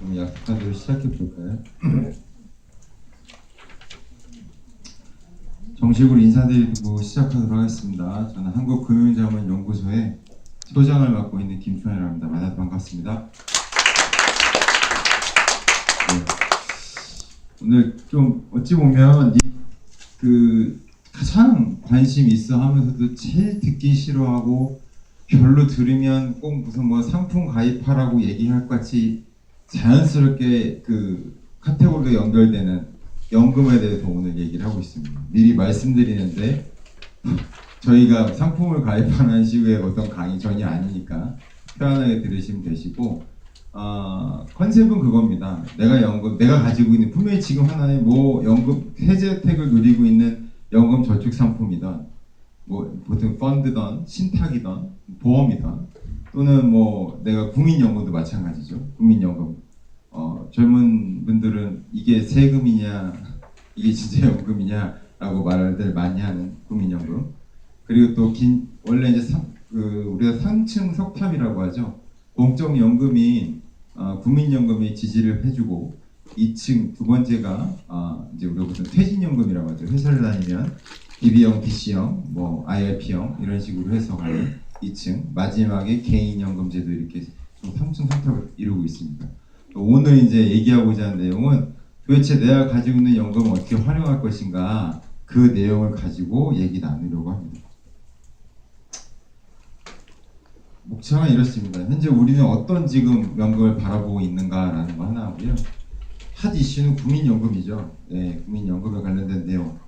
그럼 약속한 대로 시작해 볼까요? 정식으로 인사드리고 시작하도록 하겠습니다. 저는 한국금융자문연구소의 소장을 맡고 있는 김충현이라고 합니다. 만나서 반갑습니다. 네. 오늘 좀 어찌 보면 가장 관심 있어 하면서도 제일 듣기 싫어하고 별로 들으면 꼭 무슨 뭐 상품 가입하라고 얘기할 것 같이 자연스럽게 그 카테고리로 연결되는 연금에 대해서 오늘 얘기를 하고 있습니다. 미리 말씀드리는데 저희가 상품을 가입하는 식의 어떤 강의 전혀 아니니까 편안하게 들으시면 되시고 컨셉은 그겁니다. 내가 가지고 있는 분명히 지금 하나의 뭐 연금 해제 혜택을 누리고 있는 연금 저축 상품이든 뭐 보통 펀드든 신탁이든 보험이든 또는 뭐 내가 국민연금도 마찬가지죠. 국민연금 젊은 분들은 이게 세금이냐 이게 진짜 연금이냐라고 말들 많이 하는 국민연금. 그리고 또 원래 이제 우리가 상층 석탑이라고 하죠. 공적연금인 국민연금이 지지를 해주고 2층 두 번째가 이제 우리가 보통 퇴직연금이라고 하죠. 회사를 다니면 DB형, DC형, 뭐 IRP형 이런 식으로 해서 가는 2층 마지막에 개인연금제도 이렇게 좀 3층 석탑을 이루고 있습니다. 오늘 이제 얘기하고자 하는 내용은 도대체 내가 가지고 있는 연금을 어떻게 활용할 것인가 그 내용을 가지고 얘기 나누려고 합니다. 목차가 이렇습니다. 현재 우리는 어떤 지금 연금을 바라보고 있는가라는 거 하나 하고요. 핫 이슈는 국민연금이죠. 네, 국민연금에 관련된 내용.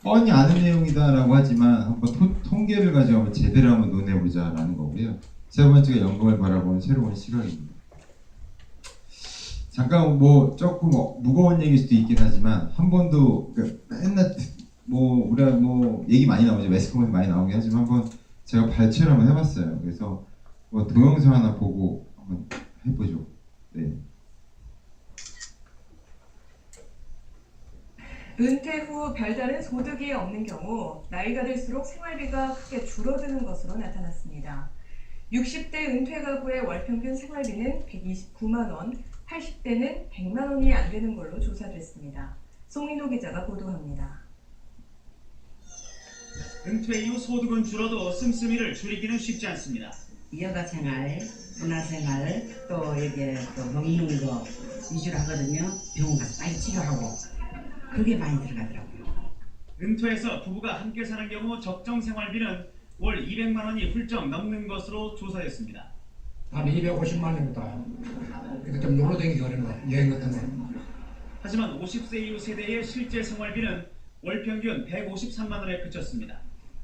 뻔히 아는 내용이다라고 하지만 한번 통계를 가지고 한번 제대로 한번 논해보자라는 거고요. 세 번째가 연금을 바라보는 새로운 시각입니다. 잠깐 뭐 조금 무거운 얘기일 수도 있긴 하지만 한 번도 맨날 뭐 우리가 뭐 얘기 많이 나오죠. 매스컴에서 많이 나오긴 하지만 한번 제가 발췌를 한번 해봤어요. 그래서 뭐 동영상 하나 보고 한번 해보죠. 네. 은퇴 후 별다른 소득이 없는 경우 나이가 들수록 생활비가 크게 줄어드는 것으로 나타났습니다. 60대 은퇴 가구의 월평균 생활비는 129만 원, 80대는 100만 원이 안 되는 걸로 조사됐습니다. 송인호 기자가 보도합니다. 은퇴 이후 소득은 줄어도 씀씀이를 줄이기는 쉽지 않습니다. 여가 생활, 문화 생활, 또 이게 또 먹는 거 위주로 하거든요. 병원 가서 빨리 치료하고 그게 많이 들어가더라고요. 은퇴해서 부부가 함께 사는 경우 적정 생활비는 월 200만 원이 훌쩍 넘는 것으로 조사됐습니다. 한 250만 정도다. 그때 좀 놀러 다니기 어려운 거, 여행 같은 거. 하지만 50세 이후 세대의 실제 생활비는 월 평균 153만 원에 그쳤습니다.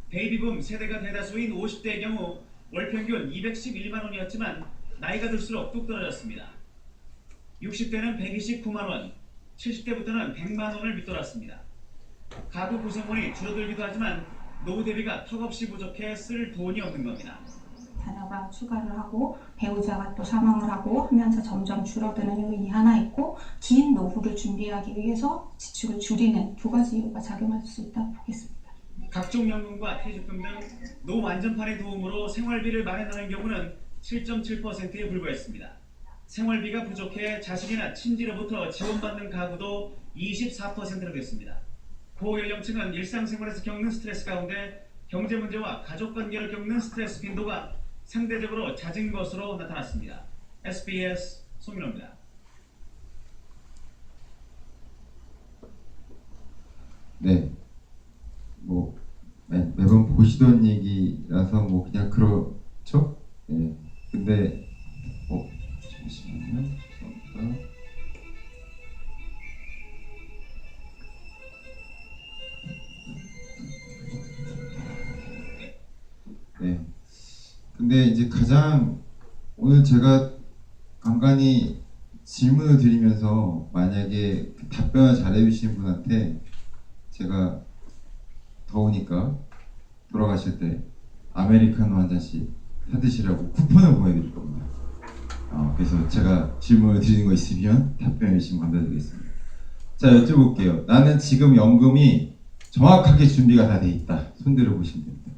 베이비붐 세대가 대다수인 50대의 경우 월 평균 211만 원이었지만 나이가 들수록 뚝 떨어졌습니다. 60대는 129만 원, 70대부터는 100만 원을 밑돌았습니다. 가구 구성원이 줄어들기도 하지만 노후 대비가 턱없이 부족해 쓸 돈이 없는 겁니다. 자녀가 추가를 하고 배우자가 또 사망을 하고 하면서 점점 줄어드는 요인이 하나 있고 긴 노후를 준비하기 위해서 지출을 줄이는 두 가지 이유가 작용할 수 있다 보겠습니다. 각종 연금과 퇴직금 등 노후 안전판의 도움으로 생활비를 마련하는 경우는 7.7%에 불과했습니다. 생활비가 부족해 자식이나 친지로부터 지원받는 가구도 24%나 됐습니다. 고연령층은 일상생활에서 겪는 스트레스 가운데 경제 문제와 가족관계를 겪는 스트레스 빈도가 상대적으로 잦은 것으로 나타났습니다. SBS 송민호입니다. 네. 뭐 매번 보시던 얘기라서 뭐 그냥 그렇죠? 네. 근데 잠시만요. 죄송합니다. 네. 근데 이제 가장 오늘 제가 간간히 질문을 드리면서 만약에 답변을 잘해주신 분한테 제가 더우니까 돌아가실 때 아메리카노 한 잔씩 사드시라고 쿠폰을 보내드릴 겁니다. 그래서 제가 질문을 드리는 거 있으면 답변해 주시면 감사드리겠습니다. 자, 여쭤볼게요. 나는 지금 연금이 정확하게 준비가 다 돼 있다. 손 들어보시면 됩니다.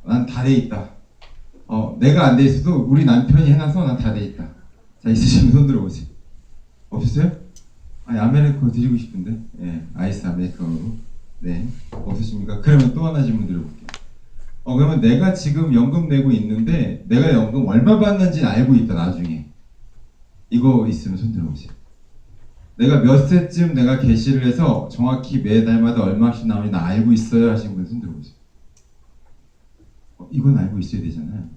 난 다 돼 있다. 내가 안 돼 있어도 우리 남편이 해놔서 난 다 돼 있다. 자, 있으시면 손 들어보세요. 없으세요? 아니 아메리카노 드리고 싶은데. 예, 아이스 아메리카노로. 네, 없으십니까? 그러면 또 하나 질문 드려볼게요. 그러면 내가 지금 연금 내고 있는데 내가 연금 얼마 받는지는 알고 있다 나중에. 이거 있으면 손 들어보세요. 내가 몇 세쯤 내가 개시를 해서 정확히 매달마다 얼마씩 나오는지 나 알고 있어요 하신 분 손 들어보세요. 이건 알고 있어야 되잖아요.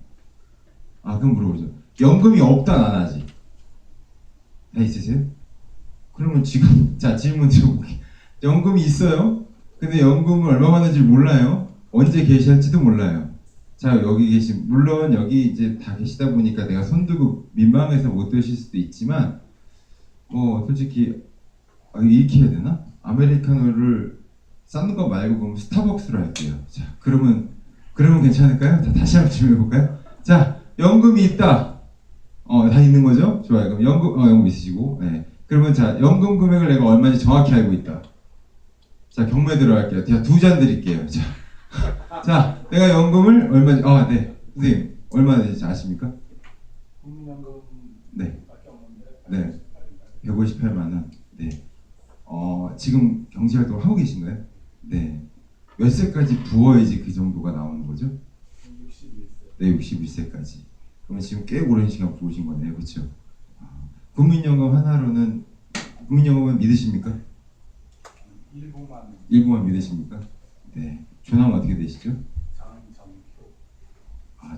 그럼 물어보죠. 연금이 없다 안 하지? 다 있으세요? 그러면 지금 자 질문 드려볼게요. 연금이 있어요? 근데 연금을 얼마 받는지 몰라요? 언제 개시할지도 몰라요. 자 여기 계신 물론 여기 이제 다 계시다 보니까 내가 손들고 민망해서 못 드실 수도 있지만 솔직히 이렇게 해야 되나? 아메리카노를 싼 거 말고 그럼 스타벅스로 할게요. 자 그러면 괜찮을까요? 자 다시 한번 질문해 볼까요? 자 연금이 있다. 다 있는 거죠? 좋아요. 그럼 연금 있으시고, 네. 그러면 자 연금 금액을 내가 얼마인지 정확히 알고 있다. 자 경매 들어갈게요. 제가 2잔 드릴게요. 자 내가 연금을 얼마인지 네 선생님 얼마나 되는지 아십니까? 국민연금 네. 밖에 네. 없는데 158만 원. 네. 지금 경제활동을 하고 계신가요? 네. 몇 세까지 부어야지 그 정도가 나오는 거죠? 61세. 네, 61세까지. 그러면 지금 꽤 오랜 시간 부으신 거네요, 그렇죠? 국민연금 하나로는 국민연금은 믿으십니까? 일부만 믿으십니까? 네. 전화는 어떻게 되시죠?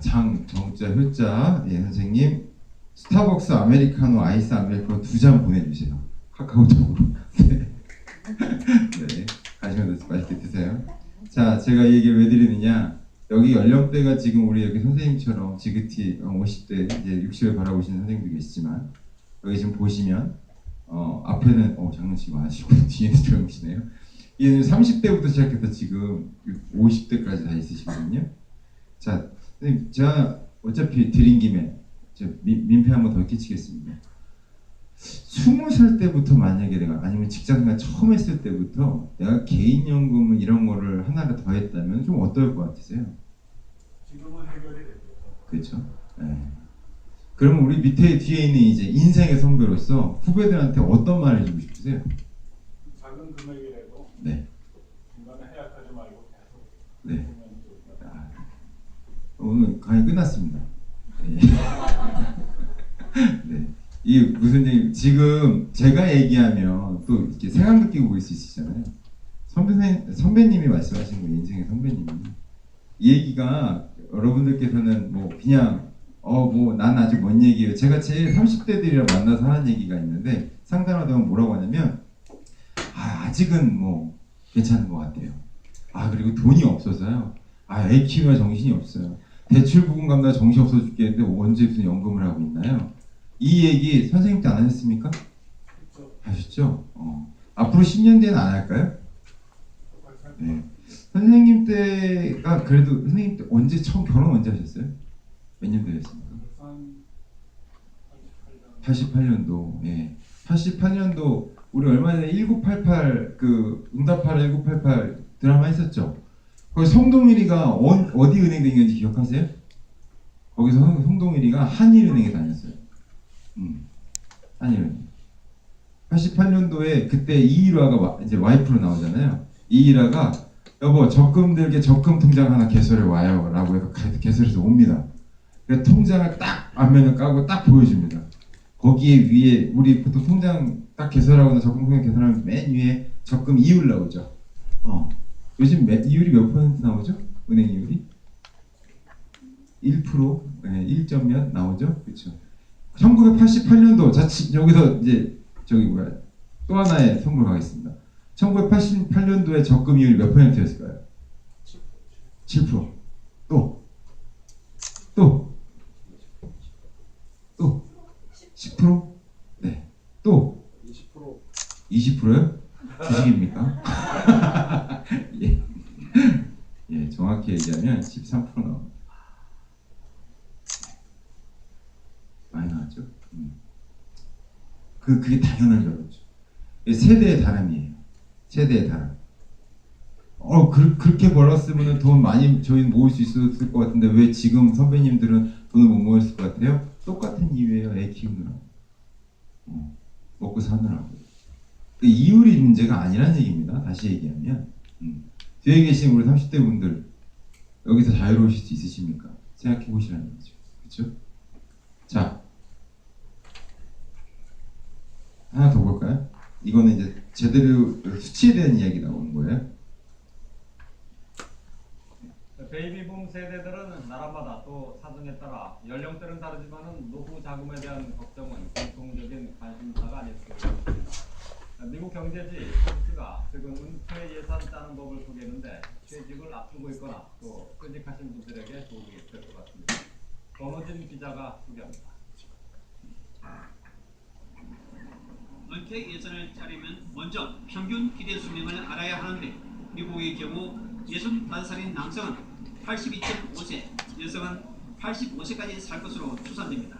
장정자 효자 예 선생님 스타벅스 아메리카노 아이스 아메리카노 2잔 보내주세요. 카카오톡으로. 네. 네. 가시면 맛있게 드세요. 자 제가 이 얘기를 왜 드리느냐, 여기 연령대가 지금 우리 여기 선생님처럼 지긋히 50대 이제 60을 바라보시는 선생님도 계시지만 여기 지금 보시면 앞에는 장난치지 마시고 뒤에는 젊으시네요. 얘는 30대부터 시작해서 지금 50대까지 다 있으시거든요. 자 선생님 제가 어차피 드린 김에 민폐 한번 더 끼치겠습니다. 20살 때부터 만약에 내가 아니면 직장생활 처음 했을 때부터 내가 개인연금을 이런 거를 하나를 더 했다면 좀 어떨 것 같으세요? 지금은 해결이 되죠. 그렇죠. 네. 그러면 우리 밑에 뒤에 있는 이제 인생의 선배로서 후배들한테 어떤 말을 해주고 싶으세요? 작은 금액이라도 네. 중간에 해약하지 말고 계속 네. 보면 좋을 것 같아요. 오늘 강의 끝났습니다. 네. 네. 이게 무슨 얘기? 지금 제가 얘기하면 또 이렇게 생각 느끼고 보일 수 있으시잖아요. 선배님이 말씀하신 거예요. 인생의 선배님이. 이 얘기가 여러분들께서는 뭐 그냥 난 아직 뭔 얘기예요. 제가 제 30대들이랑 만나서 하는 얘기가 있는데 상담하다 보면 뭐라고 하냐면 아직은 뭐 괜찮은 것 같아요. 그리고 돈이 없어서요. 애 키우느라 정신이 없어요. 대출 부분 감다 정신 없어 죽겠는데 언제 무슨 연금을 하고 있나요? 이 얘기 선생님 때 안 하셨습니까? 그렇죠. 하셨죠? 앞으로 10년 뒤에는 안 할까요? 네. 선생님 때가 그래도 선생님 때 결혼 언제 하셨어요? 몇 년도에 했습니까? 한 88년도. 예. 88년도 우리 얼마 전에 1988 응답하라 1988 드라마 했었죠. 거기 송동일이가 어디 은행 다녔는지 기억하세요? 거기서 송동일이가 한일은행에 다녔어요. 한일은행. 88년도에 그때 이일화가 이제 와이프로 나오잖아요. 이일화가 여보 적금 들게 적금 통장 하나 개설해 와요 라고 해서 개설해서 옵니다. 그래서 통장을 딱 앞면을 까고 딱 보여줍니다. 거기에 위에 우리 보통 통장 딱 개설하거나 적금 통장 개설하면 맨 위에 적금 이율 나오죠. 요즘 이율이 몇 % 나오죠? 은행 이율이? 1%? 네, 1점 몇 나오죠? 그렇죠. 1988년도 여기서 이제 또 하나의 선물 가겠습니다. 1988년도에 적금 이율이 몇 %였을까요? 7%. 또 10%? 네. 또 20%요? 주식입니까? 예. 예, 정확히 얘기하면 13% 나옵니다. 많이 나왔죠? 그게 당연한 줄 알았죠. 세대의 다름이에요. 세대의 다름. 그렇게 벌었으면 돈 많이 저희는 모을 수 있었을 것 같은데 왜 지금 선배님들은 돈을 못 모았을 것 같아요? 똑같은 이유예요. 애 키우느라. 먹고 사느라고. 그 이율이 문제가 아니라는 얘기입니다. 다시 얘기하면 뒤에 계신 우리 30대 분들 여기서 자유로우실 수 있으십니까? 생각해 보시라는 거죠. 그렇죠? 자, 하나 더 볼까요? 이거는 이제 제대로 수치에 대한 이야기 나오는 거예요. 베이비붐 세대들은 나라마다 또 사정에 따라 연령대는 다르지만은 노후 자금에 대한 걱정은 공통적인 관심사가 아닐까. 미국 경제지 포브스가 최근 은퇴 예산 짜는 법을 소개했는데 퇴직을 앞두고 있거나 또 퇴직하신 분들에게 도움이 될 것 같습니다. 권호진 기자가 소개합니다. 은퇴 예산을 짜려면 먼저 평균 기대 수명을 알아야 하는데 미국의 경우 65살인 남성은 82.5세, 여성은 85세까지 살 것으로 추산됩니다.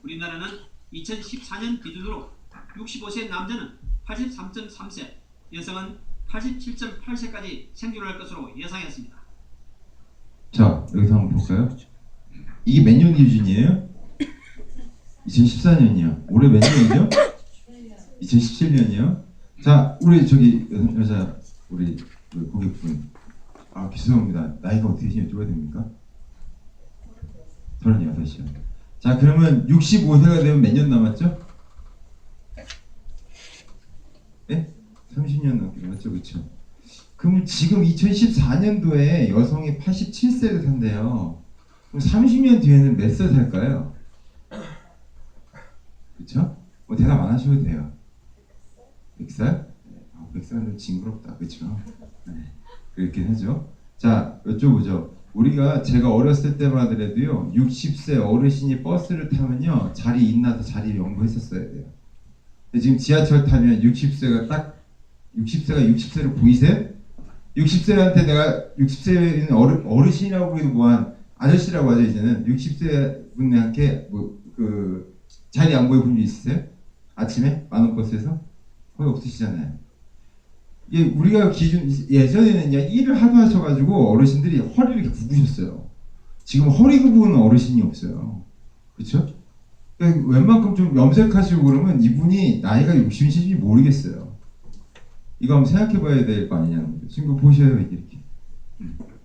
우리나라는 2014년 기준으로 65세 남자는 83.3세, 여성은 87.8세까지 생존할 것으로 예상했습니다. 자, 여기서 한번 볼까요? 이게 몇 년 기준이에요? 2014년이요. 올해 몇 년이죠? 2017년이요. 자, 우리 저기 여자 우리 고객분, 아 죄송합니다. 나이가 어떻게 되시는지 여쭤봐도 됩니까? 36이요. 자, 그러면 65세가 되면 몇 년 남았죠? 네? 30년 넘게 남았죠, 그렇죠? 그럼 지금 2014년도에 여성이 87세를 산대요. 그럼 30년 뒤에는 몇 살 살까요? 그렇죠? 뭐 대답 안 하셔도 돼요. 100살? 100살은 좀 징그럽다, 그렇죠? 네, 그렇긴 하죠. 자, 여쭤보죠. 제가 어렸을 때만 하더라도요, 60세 어르신이 버스를 타면요, 자리 있나서 자리 연구했었어야 돼요. 근데 지금 지하철 타면 60세가 60세로 보이세요? 60세한테 내가 60세는 어르신이라고 해도 뭐한 아저씨라고 하죠. 이제는 60세 분한테 자리 안 보여 본 적 있으세요? 아침에 만원버스에서? 거의 없으시잖아요. 이게 우리가 예전에는요, 일을 하도 하셔가지고 어르신들이 허리를 이렇게 굽으셨어요. 지금 허리 굽은 어르신이 없어요. 그렇죠? 그러니까 웬만큼 좀 염색하시고 그러면 이분이 나이가 60인지 모르겠어요. 이거 한번 생각해봐야 될 거 아니냐는 거죠. 지금 보셔요, 이렇게.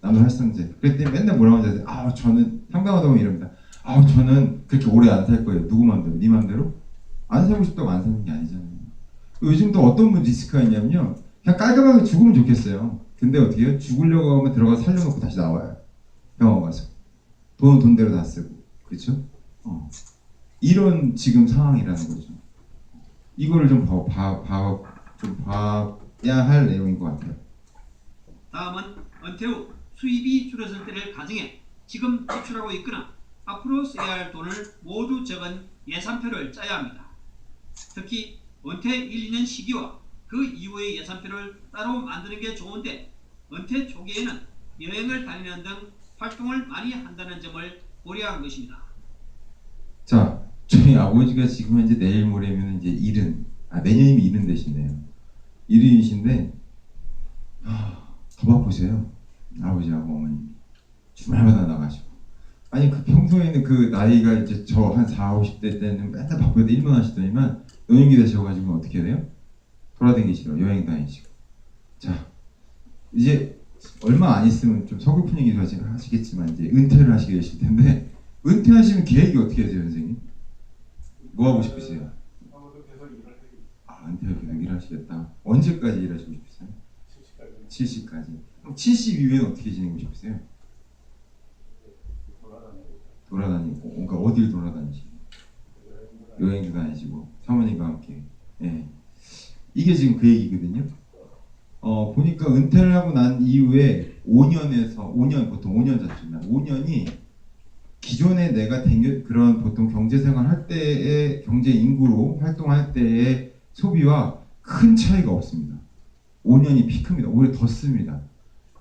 남들 할상제. 그랬더니 맨날 뭐라고 하잖아요. 저는 상담하다 보면 이럽니다. 저는 그렇게 오래 안 살 거예요. 누구 맘대로? 네 맘대로? 안 살고 싶다고 안 사는 게 아니잖아요. 요즘 또 어떤 분 리스크가 있냐면요, 그냥 깔끔하게 죽으면 좋겠어요. 근데 어떻게 해요? 죽으려고 하면 들어가서 살려놓고 다시 나와요. 병원 가서. 돈은 돈대로 다 쓰고. 그렇죠? 이런 지금 상황이라는 거죠. 이거를 좀 봐야 할 내용인 것 같아요. 다음은 은퇴 후 수입이 줄어들 때를 가정해 지금 지출하고 있거나 앞으로 써야 할 돈을 모두 적은 예산표를 짜야 합니다. 특히 은퇴 1, 2년 시기와 그 이후의 예산표를 따로 만드는 게 좋은데 은퇴 초기에는 여행을 다니는 등 활동을 많이 한다는 점을 고려한 것입니다. 자, 저희 아버지가 지금 현재 내일 모레면 이제 내년이면 70 되시네요. 70이신데 더 바쁘세요. 아버지하고 어머니 주말마다 나가시고. 아니 그 평소에는 그 나이가 이제 저 한 40, 50대 때는 맨날 바쁘게 일만 하시더니만 노인기 되셔가지고 어떻게 해야 돼요? 돌아다니시고 여행 다니시고. 자, 이제 얼마 안 있으면 좀 서글픈 얘기도 하시겠지만 이제 은퇴를 하시게 되실 텐데, 은퇴하시면 계획이 어떻게 되세요, 선생님? 뭐 하고 싶으세요? 은퇴를 계속 일하시겠다. 언제까지 일하시고 싶으세요? 70까지. 그럼 70 이후에는 어떻게 지내고 싶으세요? 돌아다니고. 그러니까 어딜 돌아다니시고? 여행도 다니시고 사모님과 함께. 예. 이게 지금 그 얘기거든요. 보니까 은퇴를 하고 난 이후에 5년 보통 5년 잡습니다. 5년이 기존에 내가 그런 보통 경제생활 할 때의 경제 인구로 활동할 때의 소비와 큰 차이가 없습니다. 5년이 피크입니다. 오히려 더 씁니다.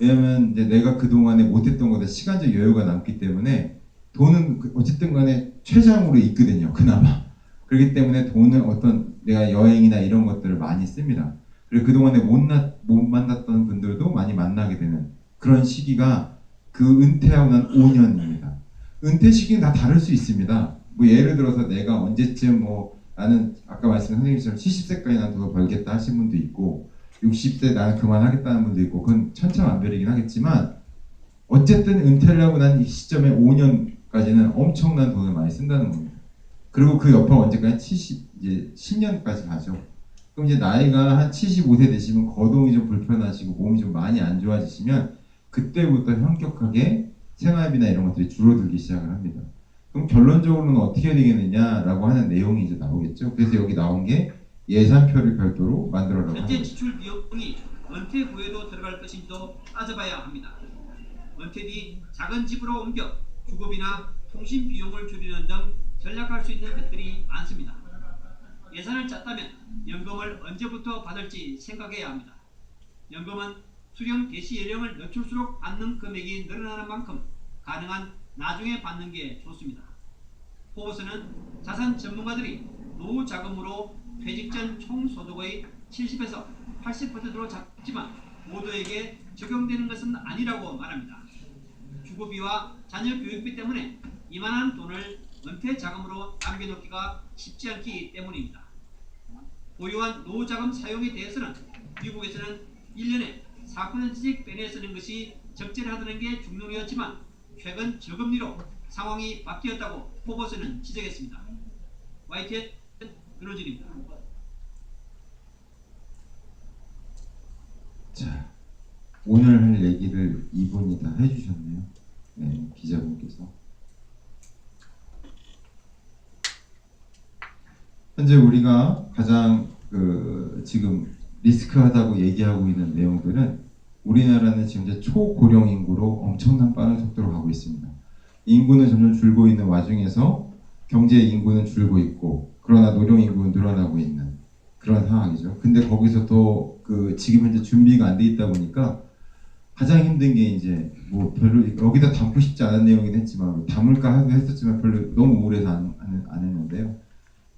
왜냐면 이제 내가 그동안에 못했던 것에 시간적 여유가 남기 때문에 돈은 어쨌든 간에 최장으로 있거든요. 그나마. 그렇기 때문에 돈을 내가 여행이나 이런 것들을 많이 씁니다. 그리고 그동안에 못 만났던 분들도 많이 만나게 되는 그런 시기가 그 은퇴하고 난 5년입니다. 은퇴 시기는 다 다를 수 있습니다. 뭐 예를 들어서 내가 언제쯤 나는 아까 말씀한 선생님처럼 70세까지 난 돈을 벌겠다 하신 분도 있고 60세 나는 그만하겠다는 분도 있고 그건 천차만별이긴 하겠지만 어쨌든 은퇴를 하고 난 이 시점에 5년까지는 엄청난 돈을 많이 쓴다는 겁니다. 그리고 그 여파가 언제까지 이제 10년까지 가죠. 그럼 이제 나이가 한 75세 되시면 거동이 좀 불편하시고 몸이 좀 많이 안 좋아지시면 그때부터 현격하게 생활비나 이런 것들이 줄어들기 시작을 합니다. 그럼 결론적으로는 어떻게 되겠느냐라고 하는 내용이 이제 나오겠죠. 그래서 여기 나온 게 예산표를 별도로 만들어라고 하는 현재 거죠. 지출 비용이 은퇴 후에도 들어갈 것인지도 따져봐야 합니다. 은퇴 뒤 작은 집으로 옮겨 주거비나 통신 비용을 줄이는 등 전략할 수 있는 것들이 많습니다. 예산을 짰다면 연금을 언제부터 받을지 생각해야 합니다. 연금은 수령 개시 연령을 늦출수록 받는 금액이 늘어나는 만큼 가능한 나중에 받는 게 좋습니다. 보고서는 자산 전문가들이 노후 자금으로 퇴직 전 총 소득의 70에서 80%로 잡지만 모두에게 적용되는 것은 아니라고 말합니다. 주거비와 자녀 교육비 때문에 이만한 돈을 은퇴 자금으로 남겨놓기가 쉽지 않기 때문입니다. 보유한 노후 자금 사용에 대해서는 미국에서는 1년에 4%씩 빼내 쓰는 것이 적절하다는 게 중론이었지만 최근 저금리로 상황이 바뀌었다고 포버스는 지적했습니다. YTN 윤호진입니다. 자, 오늘 할 얘기를 이분이 다 해주셨네요. 네, 기자분께서. 현재 우리가 가장 지금 리스크하다고 얘기하고 있는 내용들은 우리나라는 지금 이제 초고령 인구로 엄청난 빠른 속도로 가고 있습니다. 인구는 점점 줄고 있는 와중에서 경제 인구는 줄고 있고 그러나 노령 인구는 늘어나고 있는 그런 상황이죠. 근데 거기서 또 지금 현재 준비가 안 돼 있다 보니까 가장 힘든 게 이제 뭐 별로 여기다 담고 싶지 않은 내용이긴 했지만 담을까 하고 했었지만 별로 너무 오래서 안 했는데요.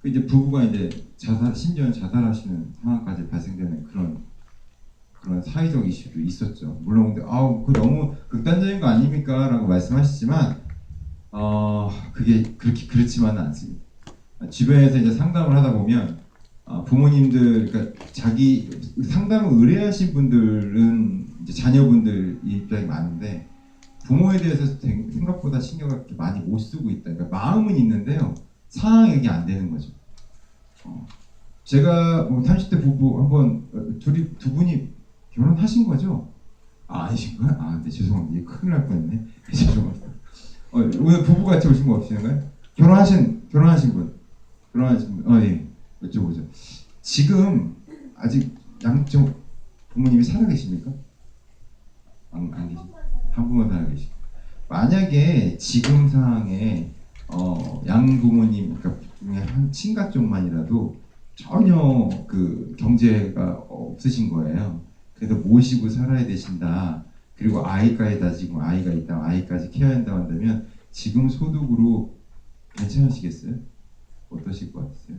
이제 부부가 이제 심지어는 자살하시는 상황까지 발생되는 그런 사회적 이슈도 있었죠. 물론 근데 그 너무 극단적인 거 아닙니까? 라고 말씀하시지만 그게 그렇지만은 않습니다. 주변에서 이제 상담을 하다 보면 부모님들 그러니까 자기 상담을 의뢰하신 분들은 이제 자녀분들 입장이 많은데 부모에 대해서 생각보다 신경을 그렇게 많이 못 쓰고 있다. 그러니까 마음은 있는데요. 상황이 이게 안 되는 거죠. 제가 30대 부부 한번 두 분이 결혼하신 거죠? 아니신 거야? 네, 죄송합니다. 큰일 날 뻔했네. 죄송합니다. 오늘 부부 같이 오신 거 없으신가요? 결혼하신 분. 예. 여쭤보죠. 지금 아직 양쪽 부모님이 살아 계십니까? 안 계십니까? 한 분만 살아 계시고. 만약에 지금 상황에 양부모님, 그러니까 한 친가 쪽만이라도 전혀 경제가 없으신 거예요. 그래서 모시고 살아야 되신다. 그리고 아이까지 지금 아이가 있다, 아이까지 케어한다고 한다면 지금 소득으로 괜찮으시겠어요? 어떠실 것 같으세요?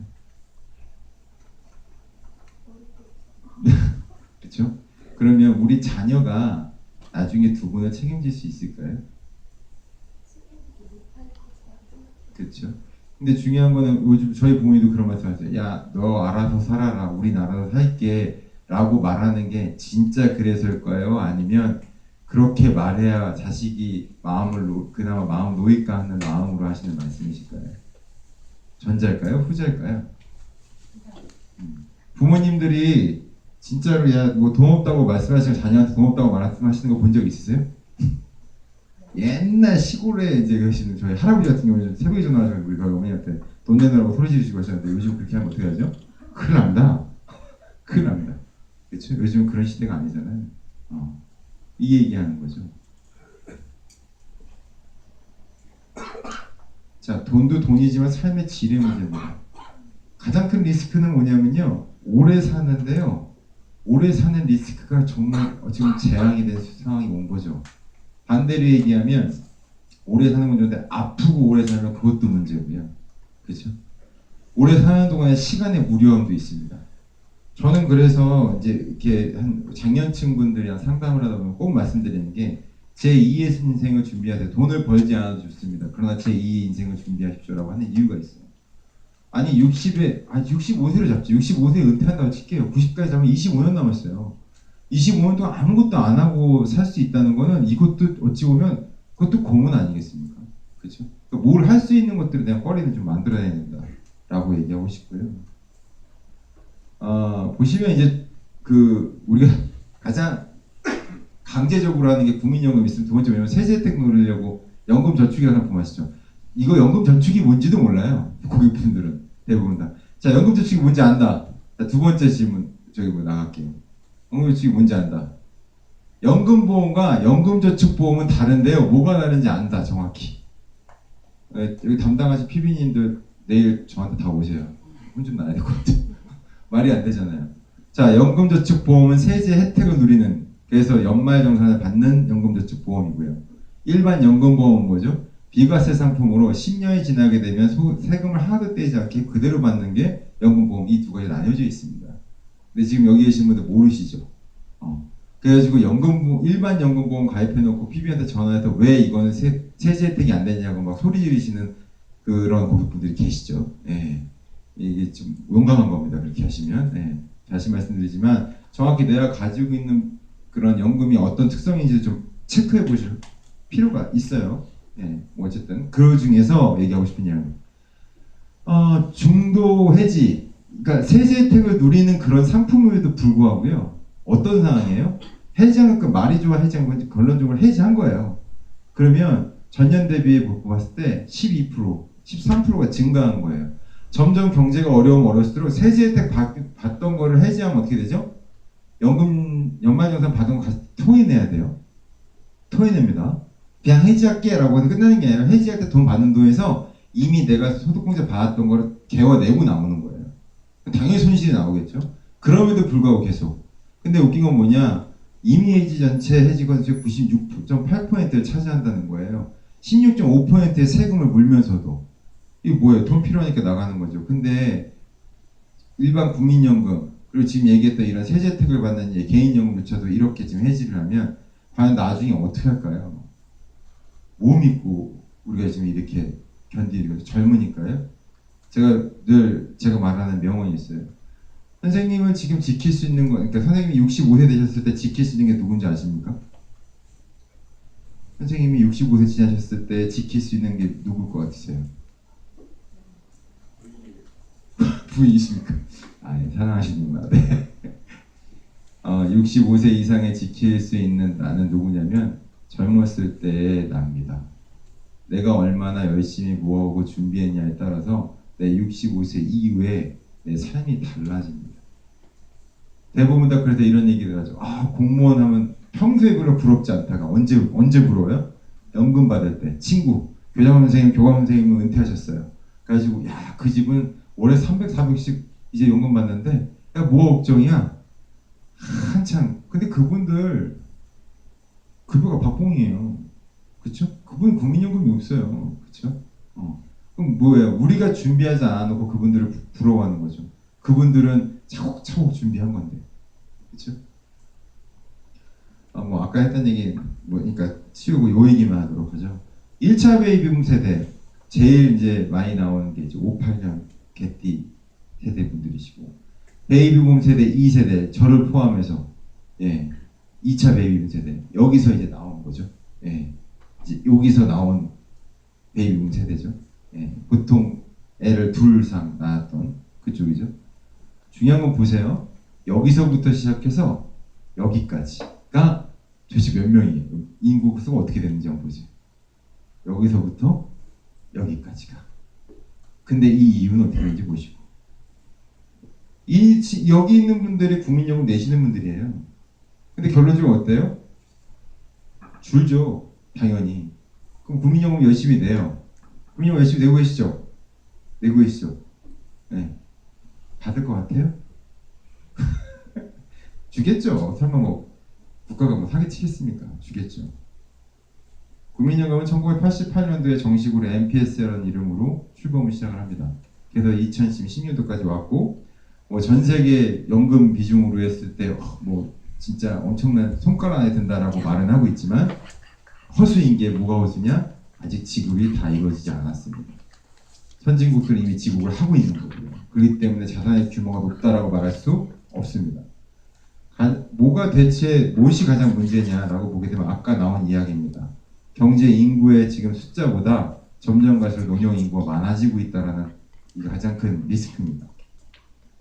그렇죠? 그러면 우리 자녀가 나중에 두 분을 책임질 수 있을까요? 그렇죠. 근데 중요한 거는 요즘 저희 부모님도 그런 말씀하세요. 야, 너 알아서 살아라. 우린 알아서 살게. 라고 말하는 게 진짜 그래서일까요? 아니면 그렇게 말해야 자식이 그나마 마음 놓일까 하는 마음으로 하시는 말씀이실까요? 전자일까요? 후자일까요? 부모님들이 진짜로 야, 뭐 돈 없다고 말씀하시는 자녀한테 돈 없다고 말씀하시는 거 본 적 있으세요? 옛날 시골에 이제 계시는 저희 할아버지 같은 경우는 새벽에 전화하셔서 우리 어머니한테 돈 내놓으라고 소리 지르시고 하셨는데 요즘 그렇게 하면 어떻게 하죠? 큰일 납니다. 큰일 납니다. 그렇죠? 요즘은 그런 시대가 아니잖아요. 이 얘기하는 거죠. 자, 돈도 돈이지만 삶의 질의 문제입니다. 가장 큰 리스크는 뭐냐면요. 오래 사는데요. 오래 사는 리스크가 정말 지금 재앙이 된 상황이 온 거죠. 반대로 얘기하면 오래 사는 건 좋은데 아프고 오래 살면 그것도 문제고요. 그렇죠? 오래 사는 동안에 시간의 무료함도 있습니다. 저는 그래서 이제 이렇게 한 장년층 분들이랑 상담을 하다 보면 꼭 말씀드리는 게 제2의 인생을 준비하세요. 돈을 벌지 않아도 좋습니다. 그러나 제2의 인생을 준비하십시오라고 하는 이유가 있어요. 아니 65세로 잡죠. 65세 은퇴한다고 칠게요. 90까지 잡으면 25년 남았어요. 25년 동안 아무것도 안 하고 살 수 있다는 거는 이것도 어찌 보면 그것도 고문 아니겠습니까? 그렇죠? 뭘 할 수 있는 것들에 대한 거리를 좀 만들어야 된다라고 얘기하고 싶고요. 보시면 이제 우리가 가장 강제적으로 하는 게 국민연금 있으면 두 번째 뭐냐면 세제 혜택 누리려고 연금 저축이라는 상품 아시죠? 이거 연금 저축이 뭔지도 몰라요. 고객분들은 대부분 다. 자, 연금 저축이 뭔지 안다. 자, 두 번째 질문 나갈게요. 연금 저축이 뭔지 안다. 연금보험과 연금저축보험은 다른데요. 뭐가 다른지 안다 정확히. 여기 담당하신 PB님들 내일 저한테 다 오세요. 혼 좀 나야 될 것 같아요. 말이 안 되잖아요. 자, 연금저축보험은 세제 혜택을 누리는, 그래서 연말정산을 받는 연금저축보험이고요. 일반 연금보험은 뭐죠? 비과세 상품으로 10년이 지나게 되면 세금을 하나도 떼지 않게 그대로 받는 게 연금보험. 이 두 가지 나뉘어져 있습니다. 근데 지금 여기 계신 분들 모르시죠? 그래가지고 일반 연금보험 가입해놓고 PB한테 전화해서 왜 이거는 세제 혜택이 안 되냐고 막 소리 지르시는 그런 고객분들이 계시죠. 예. 이게 좀 용감한 겁니다. 그렇게 하시면. 예. 다시 말씀드리지만 정확히 내가 가지고 있는 그런 연금이 어떤 특성인지 좀 체크해 보실 필요가 있어요. 예. 뭐 어쨌든 그 중에서 얘기하고 싶은 이야기. 중도 해지, 그러니까 세제 혜택을 누리는 그런 상품임에도 불구하고요. 어떤 상황이에요? 해지한 그 말이 좋아 해지한 건지 결론적으로 해지한 거예요. 그러면 전년 대비해 봤을 때 12%, 13%가 증가한 거예요. 점점 경제가 어려울수록 세제 혜택 받던 거를 해지하면 어떻게 되죠? 연말정산 받은 거 토해내야 돼요. 토해냅니다. 그냥 해지할게라고 해서 끝나는 게 아니라 해지할 때 돈 받는 돈에서 이미 내가 소득공제 받았던 거를 개화내고 나오는 거예요. 당연히 손실이 나오겠죠. 그럼에도 불구하고 계속. 근데 웃긴 건 뭐냐? 이미 해지 전체 해지 건수의 96.8%를 차지한다는 거예요. 16.5%의 세금을 물면서도. 이게 뭐예요? 돈 필요하니까 나가는 거죠. 근데 일반 국민연금, 그리고 지금 얘기했던 이런 세제 혜택을 받는 개인연금조차도 이렇게 지금 해지를 하면 과연 나중에 어떻게 할까요? 뭐 믿고 우리가 지금 이렇게 견디는 젊으니까요. 제가 말하는 명언이 있어요. 선생님을 지금 지킬 수 있는 거, 그러니까 선생님이 65세 되셨을 때 지킬 수 있는 게 누군지 아십니까? 선생님이 65세 지나셨을 때 지킬 수 있는 게 누굴 것 같으세요? 부인이십니까? 사랑하시는구나. 네. 65세 이상에 지킬 수 있는 나는 누구냐면 젊었을 때의 나입니다. 내가 얼마나 열심히 뭐하고 준비했냐에 따라서 내 65세 이후에 내 삶이 달라집니다. 대부분 다 그래서 이런 얘기를 하죠. 공무원 하면 평소에 별로 부럽지 않다가 언제 부러워요? 연금 받을 때 친구 교감 선생님은 은퇴하셨어요. 그래가지고 그 집은 월에 300, 400씩 이제 연금 받는데 뭐가 걱정이야? 한참. 근데 그분들 급여가 박봉이에요. 그렇죠? 그분 국민연금이 없어요. 그렇죠? 그럼 뭐예요? 우리가 준비하지 않아놓고 그분들을 부러워하는 거죠. 그분들은 차곡차곡 준비한 건데, 그렇죠? 뭐 아까 했던 얘기 그러니까 치우고 요 얘기만 하도록 하죠. 1차 베이비붐 세대 제일 이제 많이 나오는 게 이제 58년 개띠 세대 분들이시고, 베이비붐 세대 2세대 저를 포함해서 2차 베이비붐 세대 여기서 이제 나온 거죠. 이제 여기서 나온 베이비붐 세대죠. 보통 애를 둘 이상 낳았던 그쪽이죠. 중요한 건 보세요. 여기서부터 시작해서 여기까지가 도대체 몇 명이에요? 인구 수가 어떻게 되는지 한번 보세요. 여기서부터 여기까지가. 근데 이 이유는 어떻게 되는지 보시고. 여기 있는 분들이 국민연금 내시는 분들이에요. 근데 결론적으로 어때요? 줄죠. 당연히. 그럼 국민연금 열심히 내요. 국민연금 열심히 내고 계시죠? 내고 계시죠? 네. 받을 것 같아요? 주겠죠. 설마 뭐 국가가 뭐 사기치겠습니까? 주겠죠. 국민연금은 1988년도에 정식으로 NPS라는 이름으로 출범을 시작을 합니다. 그래서 2016년도까지 왔고, 뭐 전 세계 연금 비중으로 했을 때 뭐 진짜 엄청난 손가락 안에 든다라고 말은 하고 있지만, 허수인 게 뭐가 허수냐? 아직 지급이 다 이루어지지 않았습니다. 선진국들은 이미 지급을 하고 있는 거고요. 그렇기 때문에 자산의 규모가 높다라고 말할 수 없습니다. 뭐가 대체 무엇이 가장 문제냐라고 보게 되면 아까 나온 이야기입니다. 경제 인구의 지금 숫자보다 점점 갈수록 노령 인구가 많아지고 있다라는 이게 가장 큰 리스크입니다.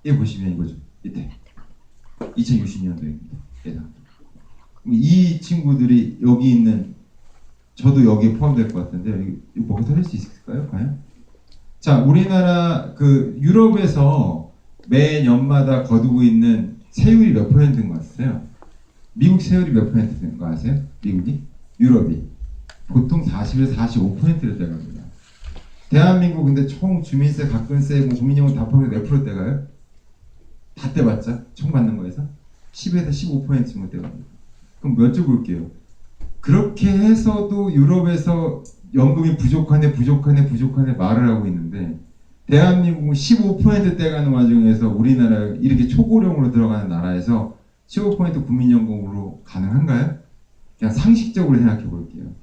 이 보시면 이거죠. 밑에 2060년도입니다. 예상. 이 친구들이 여기 있는 저도 여기에 포함될 것 같은데 이거 뭐가 다를 수 있을까요? 과연? 자, 우리나라 그 유럽에서 매년마다 거두고 있는 세율이 몇 %인 것 같으세요? 미국 세율이 몇 %인 거 아세요? 미국이? 유럽이 보통 40에서 45%를 떼갑니다. 대한민국 근데 총 주민세, 가끔세, 뭐 국민연금 다 포함해서 몇 프로 떼가요? 다 떼봤자 총 받는 거에서 10에서 15%쯤 떼갑니다. 그럼 몇 줄 볼게요. 그렇게 해서도 유럽에서 연금이 부족하네 말을 하고 있는데 대한민국은 15% 떼가는 와중에서 우리나라 이렇게 초고령으로 들어가는 나라에서 15% 국민연금으로 가능한가요? 그냥 상식적으로 생각해 볼게요.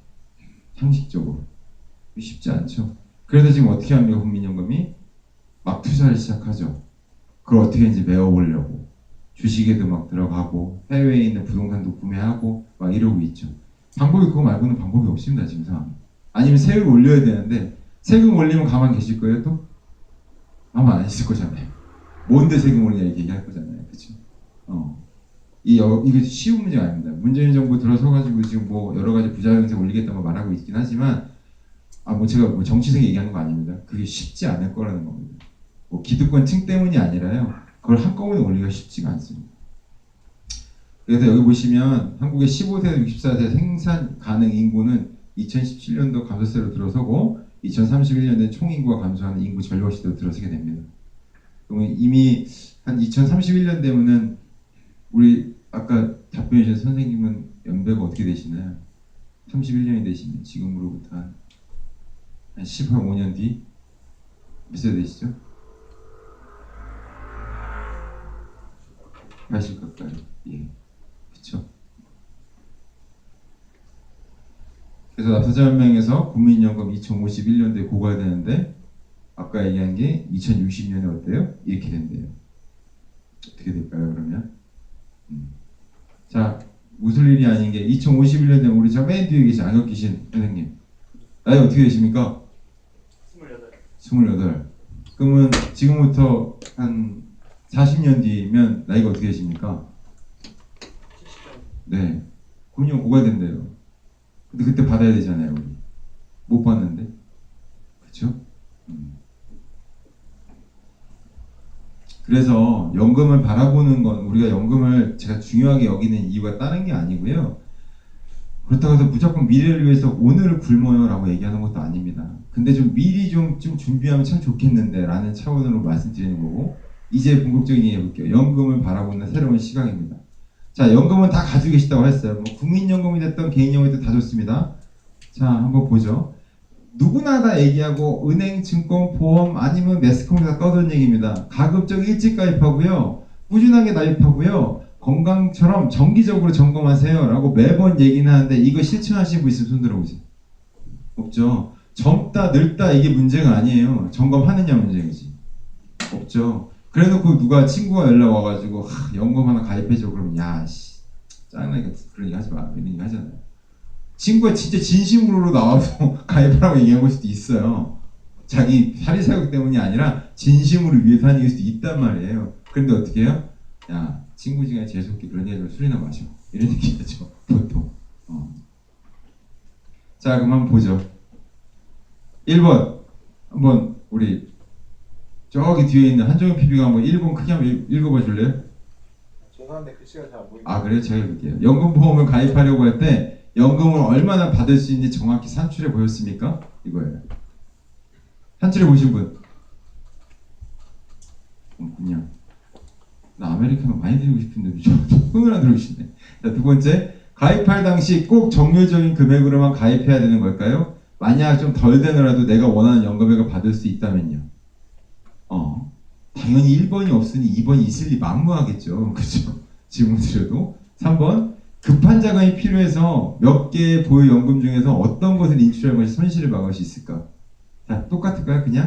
상식적으로 쉽지 않죠. 그래서 지금 어떻게 합니까? 국민연금이 막 투자를 시작하죠. 그걸 어떻게 이제 메워보려고 주식에도 막 들어가고 해외에 있는 부동산도 구매하고 막 이러고 있죠. 방법이 그거 말고는 방법이 없습니다. 지금 상황. 아니면 세율 올려야 되는데 세금 올리면 가만 계실 거예요 또? 아마 안 있을 거잖아요. 뭔데 세금 올리냐 이렇게 얘기할 거잖아요. 그렇죠? 이거 쉬운 문제가 아닙니다. 문재인 정부 들어서가지고 지금 뭐 여러 가지 부자연세 올리겠다고 말하고 있긴 하지만 제가 뭐 정치생 얘기하는 거 아닙니다. 그게 쉽지 않을 거라는 겁니다. 뭐 기득권층 때문이 아니라요. 그걸 한꺼번에 올리기가 쉽지가 않습니다. 그래서 여기 보시면 한국의 15세에서 64세 생산 가능 인구는 2017년도 감소세로 들어서고 2031년에 총인구가 감소하는 인구 전력 시대로 들어서게 됩니다. 그러면 이미 한 2031년 되면은 우리 아까 답변해 주신 선생님은 연배가 어떻게 되시나요? 31년이 되시면 지금으로부터 한 15년 뒤 몇 세 되시죠? 80 가까이. 예. 그렇죠. 그래서 납세자연명에서 국민연금 2051년도에 고갈되는데 아까 얘기한 게 2060년에 어때요? 이렇게 된대요. 어떻게 될까요 그러면? 자, 웃을 일이 아닌 게 2051년 되면 우리 저 맨 뒤에 계신 안경 끼신 선생님 나이 어떻게 되십니까? 28. 그러면 지금부터 한 40년 뒤면 나이가 어떻게 되십니까? 70점. 네. 국민연금 고갈된대요. 근데 그때 받아야 되잖아요, 우리. 못 받는데. 그렇죠? 그래서 연금을 바라보는 건 우리가 연금을 제가 중요하게 여기는 이유가 다른 게 아니고요. 그렇다고 해서 무조건 미래를 위해서 오늘을 굶어요 라고 얘기하는 것도 아닙니다. 근데 좀 미리 좀 준비하면 참 좋겠는데 라는 차원으로 말씀드리는 거고 이제 본격적인 얘기 해볼게요. 연금을 바라보는 새로운 시각입니다. 자, 연금은 다 가지고 계시다고 했어요. 뭐 국민연금이 됐던 개인연금이 됐든 다 좋습니다. 자, 한번 보죠. 누구나 다 얘기하고 은행, 증권, 보험 아니면 매스컴에서 떠드는 얘기입니다. 가급적 일찍 가입하고요. 꾸준하게 가입하고요. 건강처럼 정기적으로 점검하세요 라고 매번 얘기는 하는데 이거 실천하시는 분 있으면 손 들어보세요. 없죠. 젊다 늙다 이게 문제가 아니에요. 점검하느냐 문제이지. 없죠. 그래놓고 누가 친구가 연락 와가지고 연금 하나 가입해줘 그러면 야씨 짜증나니까 그런 얘기 하지 마 이런 얘기 하잖아요. 친구가 진짜 진심으로 나와서 가입하라고 얘기한 걸 수도 있어요. 자기 사리사욕 때문이 아니라 진심으로 위해서 하는 얘기일 수도 있단 말이에요. 그런데 어떻게 해요? 야 친구 중에 재수없게 그런 얘기를 술이나 마셔 이런 얘기하죠 보통. 자 그럼 한번 보죠. 1번 한번 우리 저기 뒤에 있는 한정현 PB가 한번 1번 크게 한번 읽어봐 줄래요? 죄송한데 글씨가 잘 안 보이네요. 아 그래요? 제가 읽을게요. 연금보험을 가입하려고 할 때 연금을 얼마나 받을 수 있는지 정확히 산출해 보였습니까? 이거예요. 산출해 보신 분? 그냥 나 아메리카노 많이 드리고 싶은데 손을 안 들어주시네. 자, 두 번째, 가입할 당시 꼭 정률적인 금액으로만 가입해야 되는 걸까요? 만약 좀 덜 되더라도 내가 원하는 연금액을 받을 수 있다면요. 당연히 1번이 없으니 2번이 있을 리 만무하겠죠. 그렇죠? 질문 드려도. 3번, 급한 자금이 필요해서 몇 개의 보유 연금 중에서 어떤 것을 인출할 것이 손실을 막을 수 있을까? 자, 똑같을까요? 그냥?